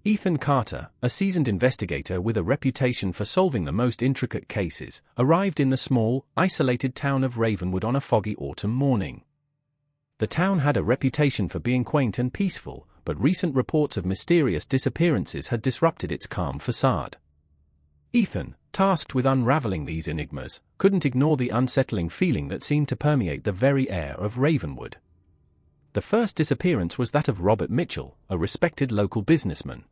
Ethan Carter, a seasoned investigator with a reputation for solving the most intricate cases, arrived in the small, isolated town of Ravenwood on a foggy autumn morning. The town had a reputation for being quaint and peaceful, but recent reports of mysterious disappearances had disrupted its calm facade. Ethan, tasked with unraveling these enigmas, couldn't ignore the unsettling feeling that seemed to permeate the very air of Ravenwood. The first disappearance was that of Robert Mitchell, a respected local businessman.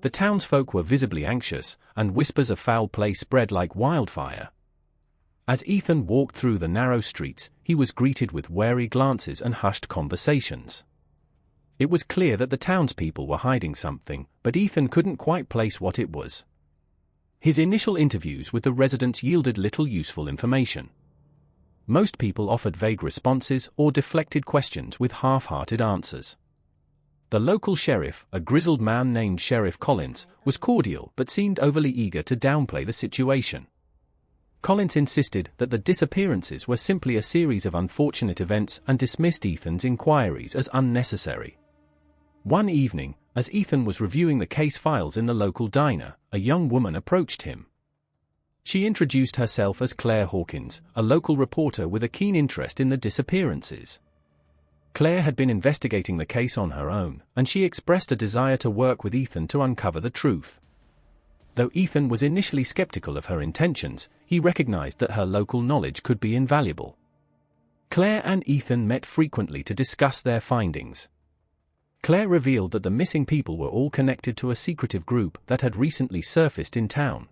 The townsfolk were visibly anxious, and whispers of foul play spread like wildfire. As Ethan walked through the narrow streets, he was greeted with wary glances and hushed conversations. It was clear that the townspeople were hiding something, but Ethan couldn't quite place what it was. His initial interviews with the residents yielded little useful information. Most people offered vague responses or deflected questions with half-hearted answers. The local sheriff, a grizzled man named Sheriff Collins, was cordial but seemed overly eager to downplay the situation. Collins insisted that the disappearances were simply a series of unfortunate events and dismissed Ethan's inquiries as unnecessary. One evening, as Ethan was reviewing the case files in the local diner, a young woman approached him. She introduced herself as Claire Hawkins, a local reporter with a keen interest in the disappearances. Claire had been investigating the case on her own, and she expressed a desire to work with Ethan to uncover the truth. Though Ethan was initially skeptical of her intentions, he recognized that her local knowledge could be invaluable. Claire and Ethan met frequently to discuss their findings. Claire revealed that the missing people were all connected to a secretive group that had recently surfaced in town.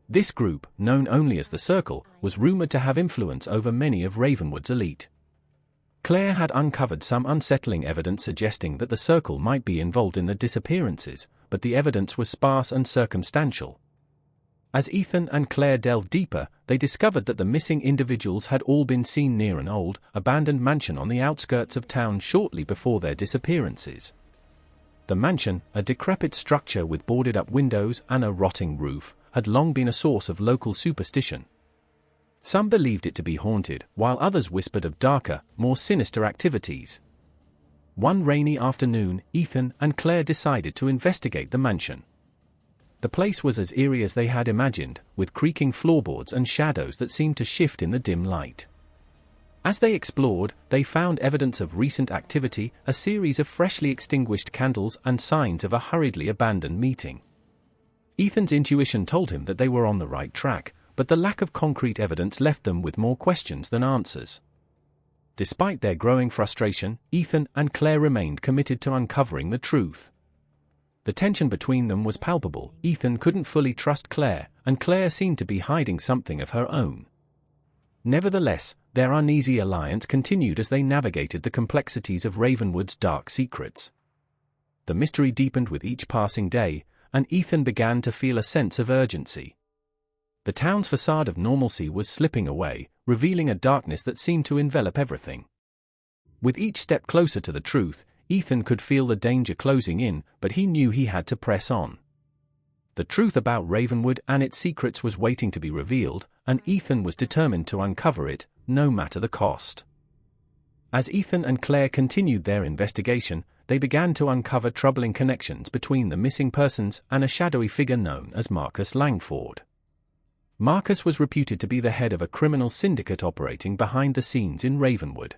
This group, known only as the Circle, was rumored to have influence over many of Ravenwood's elite. Claire had uncovered some unsettling evidence suggesting that the Circle might be involved in the disappearances, but the evidence was sparse and circumstantial. As Ethan and Claire delved deeper, they discovered that the missing individuals had all been seen near an old, abandoned mansion on the outskirts of town shortly before their disappearances. The mansion, a decrepit structure with boarded-up windows and a rotting roof, had long been a source of local superstition. Some believed it to be haunted, while others whispered of darker, more sinister activities. One rainy afternoon, Ethan and Claire decided to investigate the mansion. The place was as eerie as they had imagined, with creaking floorboards and shadows that seemed to shift in the dim light. As they explored, they found evidence of recent activity, a series of freshly extinguished candles and signs of a hurriedly abandoned meeting. Ethan's intuition told him that they were on the right track, but the lack of concrete evidence left them with more questions than answers. Despite their growing frustration, Ethan and Claire remained committed to uncovering the truth. The tension between them was palpable. Ethan couldn't fully trust Claire, and Claire seemed to be hiding something of her own. Nevertheless, their uneasy alliance continued as they navigated the complexities of Ravenwood's dark secrets. The mystery deepened with each passing day, and Ethan began to feel a sense of urgency. The town's facade of normalcy was slipping away, revealing a darkness that seemed to envelop everything. With each step closer to the truth, Ethan could feel the danger closing in, but he knew he had to press on. The truth about Ravenwood and its secrets was waiting to be revealed, and Ethan was determined to uncover it, no matter the cost. As Ethan and Claire continued their investigation, they began to uncover troubling connections between the missing persons and a shadowy figure known as Marcus Langford. Marcus was reputed to be the head of a criminal syndicate operating behind the scenes in Ravenwood.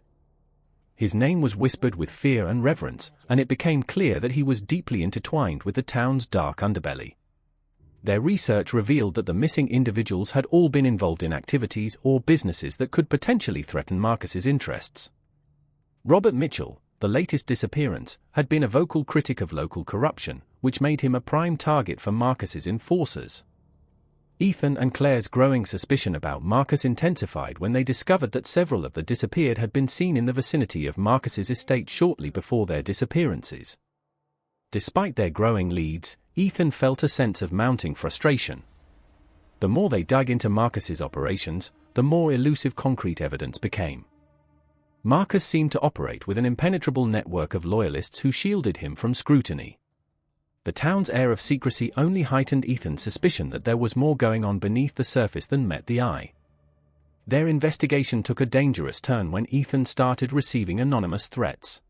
His name was whispered with fear and reverence, and it became clear that he was deeply intertwined with the town's dark underbelly. Their research revealed that the missing individuals had all been involved in activities or businesses that could potentially threaten Marcus's interests. Robert Mitchell, the latest disappearance, had been a vocal critic of local corruption, which made him a prime target for Marcus's enforcers. Ethan and Claire's growing suspicion about Marcus intensified when they discovered that several of the disappeared had been seen in the vicinity of Marcus's estate shortly before their disappearances. Despite their growing leads, Ethan felt a sense of mounting frustration. The more they dug into Marcus's operations, the more elusive concrete evidence became. Marcus seemed to operate with an impenetrable network of loyalists who shielded him from scrutiny. The town's air of secrecy only heightened Ethan's suspicion that there was more going on beneath the surface than met the eye. Their investigation took a dangerous turn when Ethan started receiving anonymous threats.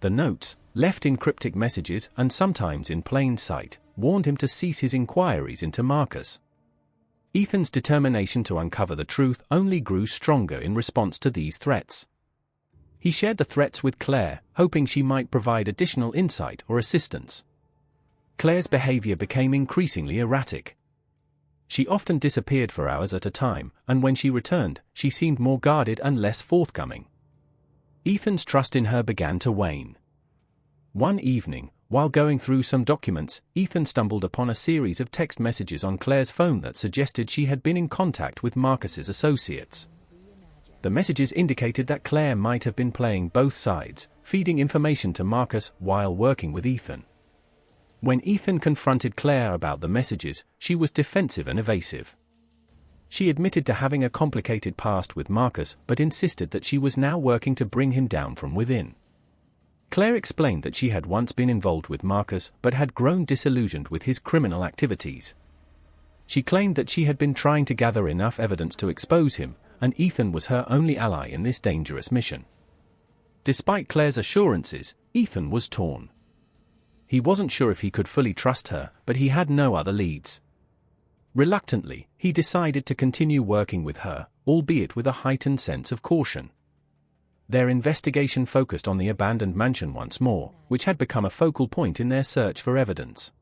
The notes, left in cryptic messages and sometimes in plain sight, warned him to cease his inquiries into Marcus. Ethan's determination to uncover the truth only grew stronger in response to these threats. He shared the threats with Claire, hoping she might provide additional insight or assistance. Claire's behavior became increasingly erratic. She often disappeared for hours at a time, and when she returned, she seemed more guarded and less forthcoming. Ethan's trust in her began to wane. One evening, while going through some documents, Ethan stumbled upon a series of text messages on Claire's phone that suggested she had been in contact with Marcus's associates. The messages indicated that Claire might have been playing both sides, feeding information to Marcus while working with Ethan. When Ethan confronted Claire about the messages, she was defensive and evasive. She admitted to having a complicated past with Marcus but insisted that she was now working to bring him down from within. Claire explained that she had once been involved with Marcus but had grown disillusioned with his criminal activities. She claimed that she had been trying to gather enough evidence to expose him, and Ethan was her only ally in this dangerous mission. Despite Claire's assurances, Ethan was torn. He wasn't sure if he could fully trust her, but he had no other leads. Reluctantly, he decided to continue working with her, albeit with a heightened sense of caution. Their investigation focused on the abandoned mansion once more, which had become a focal point in their search for evidence.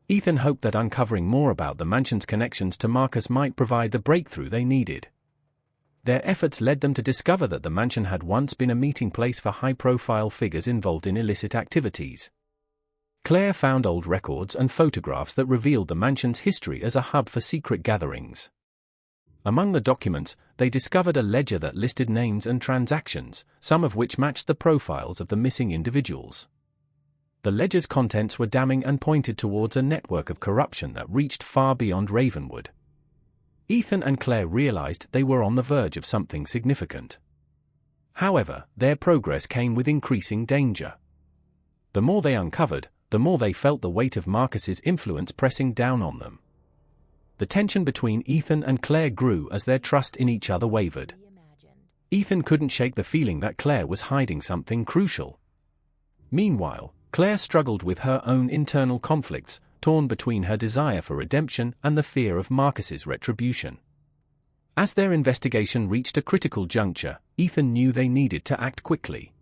Ethan hoped that uncovering more about the mansion's connections to Marcus might provide the breakthrough they needed. Their efforts led them to discover that the mansion had once been a meeting place for high-profile figures involved in illicit activities. Claire found old records and photographs that revealed the mansion's history as a hub for secret gatherings. Among the documents, they discovered a ledger that listed names and transactions, some of which matched the profiles of the missing individuals. The ledger's contents were damning and pointed towards a network of corruption that reached far beyond Ravenwood. Ethan and Claire realized they were on the verge of something significant. However, their progress came with increasing danger. The more they uncovered, the more they felt the weight of Marcus's influence pressing down on them. The tension between Ethan and Claire grew as their trust in each other wavered. Ethan couldn't shake the feeling that Claire was hiding something crucial. Meanwhile, Claire struggled with her own internal conflicts, torn between her desire for redemption and the fear of Marcus's retribution. As their investigation reached a critical juncture, Ethan knew they needed to act quickly.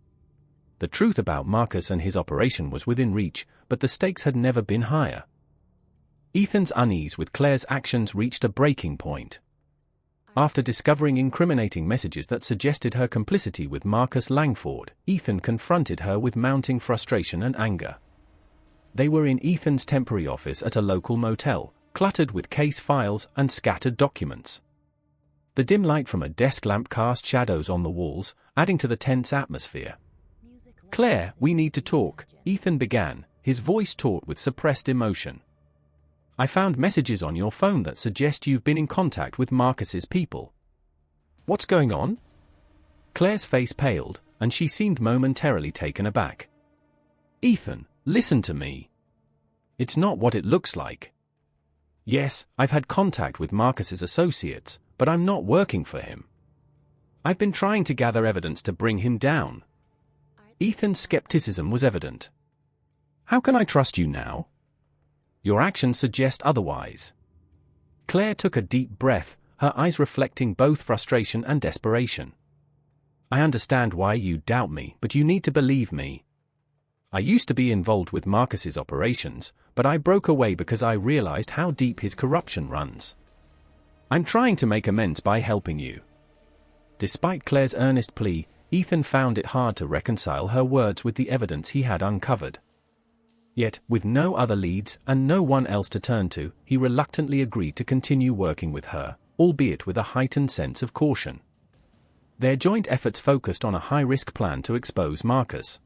The truth about Marcus and his operation was within reach, but the stakes had never been higher. Ethan's unease with Claire's actions reached a breaking point. After discovering incriminating messages that suggested her complicity with Marcus Langford, Ethan confronted her with mounting frustration and anger. They were in Ethan's temporary office at a local motel, cluttered with case files and scattered documents. The dim light from a desk lamp cast shadows on the walls, adding to the tense atmosphere. "Claire, we need to talk," Ethan began, his voice taut with suppressed emotion. "I found messages on your phone that suggest you've been in contact with Marcus's people. What's going on?" Claire's face paled, and she seemed momentarily taken aback. "Ethan, listen to me. It's not what it looks like. Yes, I've had contact with Marcus's associates, but I'm not working for him. I've been trying to gather evidence to bring him down." Ethan's skepticism was evident. "How can I trust you now? Your actions suggest otherwise." Claire took a deep breath, her eyes reflecting both frustration and desperation. "I understand why you doubt me, but you need to believe me. I used to be involved with Marcus's operations, but I broke away because I realized how deep his corruption runs. I'm trying to make amends by helping you." Despite Claire's earnest plea, Ethan found it hard to reconcile her words with the evidence he had uncovered. Yet, with no other leads and no one else to turn to, he reluctantly agreed to continue working with her, albeit with a heightened sense of caution. Their joint efforts focused on a high-risk plan to expose Marcus.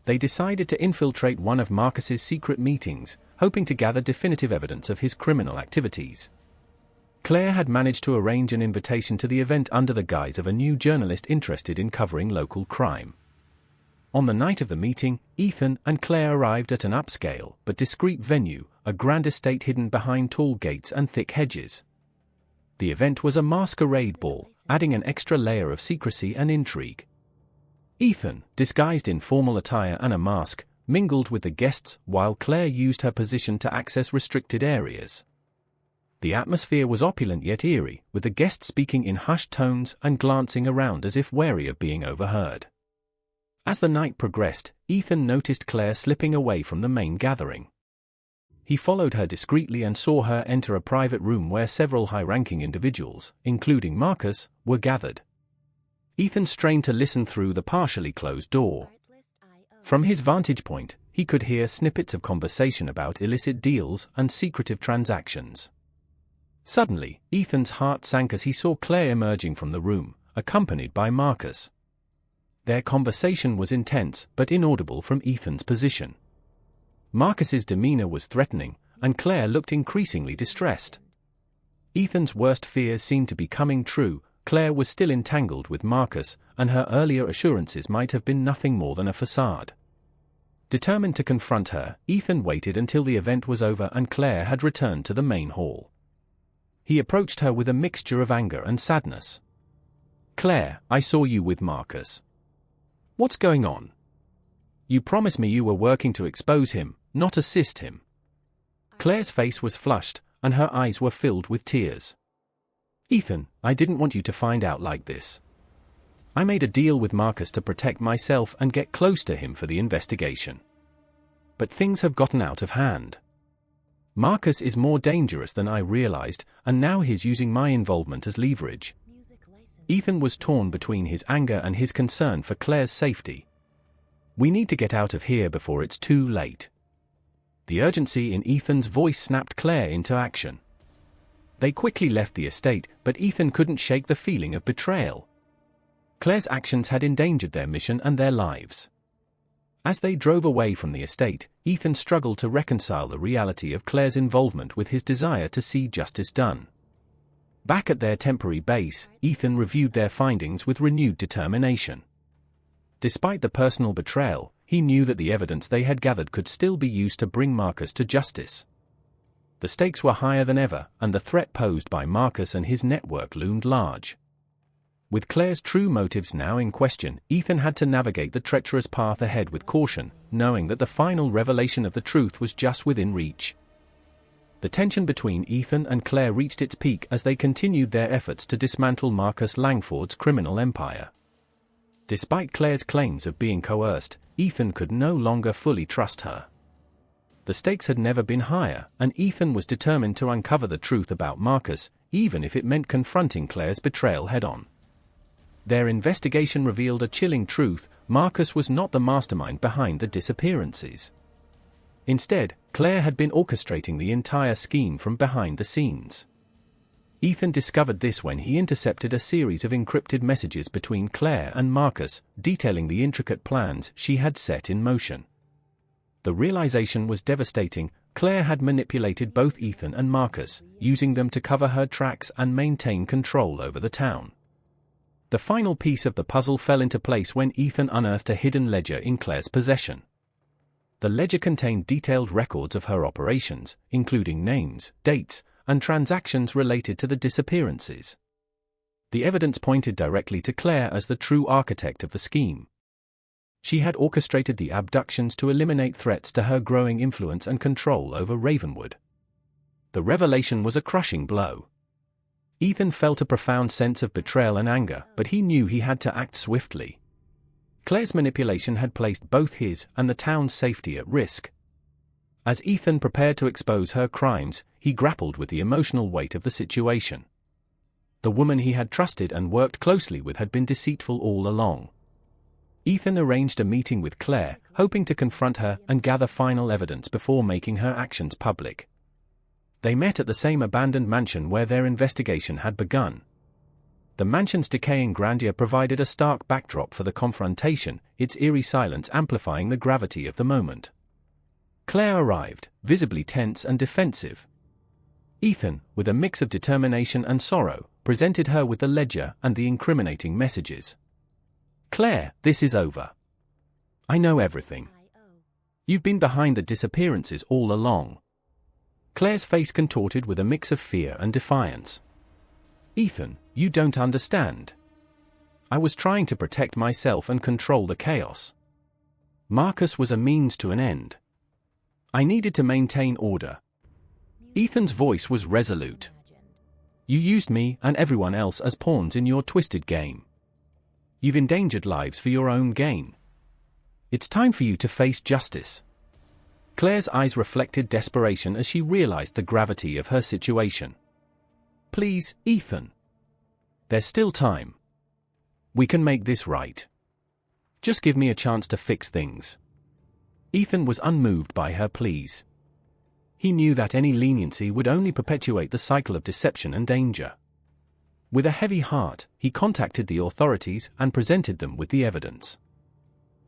They decided to infiltrate one of Marcus's secret meetings, hoping to gather definitive evidence of his criminal activities. Claire had managed to arrange an invitation to the event under the guise of a new journalist interested in covering local crime. On the night of the meeting, Ethan and Claire arrived at an upscale but discreet venue, a grand estate hidden behind tall gates and thick hedges. The event was a masquerade ball, adding an extra layer of secrecy and intrigue. Ethan, disguised in formal attire and a mask, mingled with the guests while Claire used her position to access restricted areas. The atmosphere was opulent yet eerie, with the guests speaking in hushed tones and glancing around as if wary of being overheard. As the night progressed, Ethan noticed Claire slipping away from the main gathering. He followed her discreetly and saw her enter a private room where several high-ranking individuals, including Marcus, were gathered. Ethan strained to listen through the partially closed door. From his vantage point, he could hear snippets of conversation about illicit deals and secretive transactions. Suddenly, Ethan's heart sank as he saw Claire emerging from the room, accompanied by Marcus. Their conversation was intense but inaudible from Ethan's position. Marcus's demeanor was threatening, and Claire looked increasingly distressed. Ethan's worst fears seemed to be coming true. Claire was still entangled with Marcus, and her earlier assurances might have been nothing more than a facade. Determined to confront her, Ethan waited until the event was over and Claire had returned to the main hall. He approached her with a mixture of anger and sadness. "Claire, I saw you with Marcus. What's going on? You promised me you were working to expose him, not assist him." Claire's face was flushed, and her eyes were filled with tears. "Ethan, I didn't want you to find out like this. I made a deal with Marcus to protect myself and get close to him for the investigation. But things have gotten out of hand. Marcus is more dangerous than I realized, and now he's using my involvement as leverage." Ethan was torn between his anger and his concern for Claire's safety. "We need to get out of here before it's too late." The urgency in Ethan's voice snapped Claire into action. They quickly left the estate, but Ethan couldn't shake the feeling of betrayal. Claire's actions had endangered their mission and their lives. As they drove away from the estate, Ethan struggled to reconcile the reality of Claire's involvement with his desire to see justice done. Back at their temporary base, Ethan reviewed their findings with renewed determination. Despite the personal betrayal, he knew that the evidence they had gathered could still be used to bring Marcus to justice. The stakes were higher than ever, and the threat posed by Marcus and his network loomed large. With Claire's true motives now in question, Ethan had to navigate the treacherous path ahead with caution, knowing that the final revelation of the truth was just within reach. The tension between Ethan and Claire reached its peak as they continued their efforts to dismantle Marcus Langford's criminal empire. Despite Claire's claims of being coerced, Ethan could no longer fully trust her. The stakes had never been higher, and Ethan was determined to uncover the truth about Marcus, even if it meant confronting Claire's betrayal head-on. Their investigation revealed a chilling truth: Marcus was not the mastermind behind the disappearances. Instead, Claire had been orchestrating the entire scheme from behind the scenes. Ethan discovered this when he intercepted a series of encrypted messages between Claire and Marcus, detailing the intricate plans she had set in motion. The realization was devastating. Claire had manipulated both Ethan and Marcus, using them to cover her tracks and maintain control over the town. The final piece of the puzzle fell into place when Ethan unearthed a hidden ledger in Claire's possession. The ledger contained detailed records of her operations, including names, dates, and transactions related to the disappearances. The evidence pointed directly to Claire as the true architect of the scheme. She had orchestrated the abductions to eliminate threats to her growing influence and control over Ravenwood. The revelation was a crushing blow. Ethan felt a profound sense of betrayal and anger, but he knew he had to act swiftly. Claire's manipulation had placed both his and the town's safety at risk. As Ethan prepared to expose her crimes, he grappled with the emotional weight of the situation. The woman he had trusted and worked closely with had been deceitful all along. Ethan arranged a meeting with Claire, hoping to confront her and gather final evidence before making her actions public. They met at the same abandoned mansion where their investigation had begun. The mansion's decaying grandeur provided a stark backdrop for the confrontation, its eerie silence amplifying the gravity of the moment. Claire arrived, visibly tense and defensive. Ethan, with a mix of determination and sorrow, presented her with the ledger and the incriminating messages. "Claire, this is over. I know everything. You've been behind the disappearances all along." Claire's face contorted with a mix of fear and defiance. "Ethan, you don't understand. I was trying to protect myself and control the chaos. Marcus was a means to an end. I needed to maintain order. Ethan's voice was resolute. You used me and everyone else as pawns in your twisted game. You've endangered lives for your own gain. It's time for you to face justice. Claire's eyes reflected desperation as she realized the gravity of her situation. Please, Ethan. There's still time. We can make this right. Just give me a chance to fix things. Ethan was unmoved by her pleas. He knew that any leniency would only perpetuate the cycle of deception and danger. With a heavy heart, he contacted the authorities and presented them with the evidence.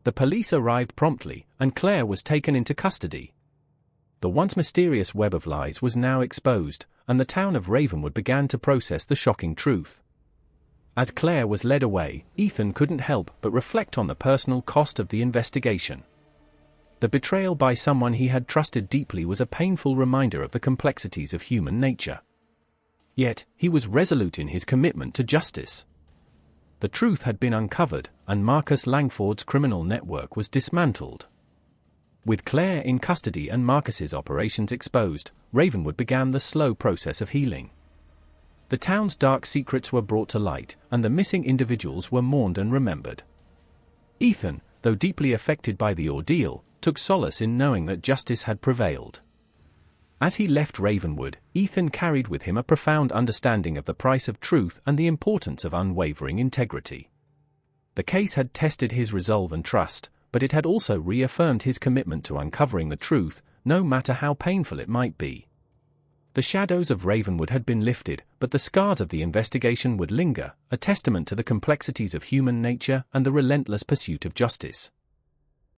The police arrived promptly, and Claire was taken into custody. The once mysterious web of lies was now exposed, and the town of Ravenwood began to process the shocking truth. As Claire was led away, Ethan couldn't help but reflect on the personal cost of the investigation. The betrayal by someone he had trusted deeply was a painful reminder of the complexities of human nature. Yet, he was resolute in his commitment to justice. The truth had been uncovered, and Marcus Langford's criminal network was dismantled. With Claire in custody and Marcus's operations exposed, Ravenwood began the slow process of healing. The town's dark secrets were brought to light, and the missing individuals were mourned and remembered. Ethan, though deeply affected by the ordeal, took solace in knowing that justice had prevailed. As he left Ravenwood, Ethan carried with him a profound understanding of the price of truth and the importance of unwavering integrity. The case had tested his resolve and trust, but it had also reaffirmed his commitment to uncovering the truth, no matter how painful it might be. The shadows of Ravenwood had been lifted, but the scars of the investigation would linger, a testament to the complexities of human nature and the relentless pursuit of justice.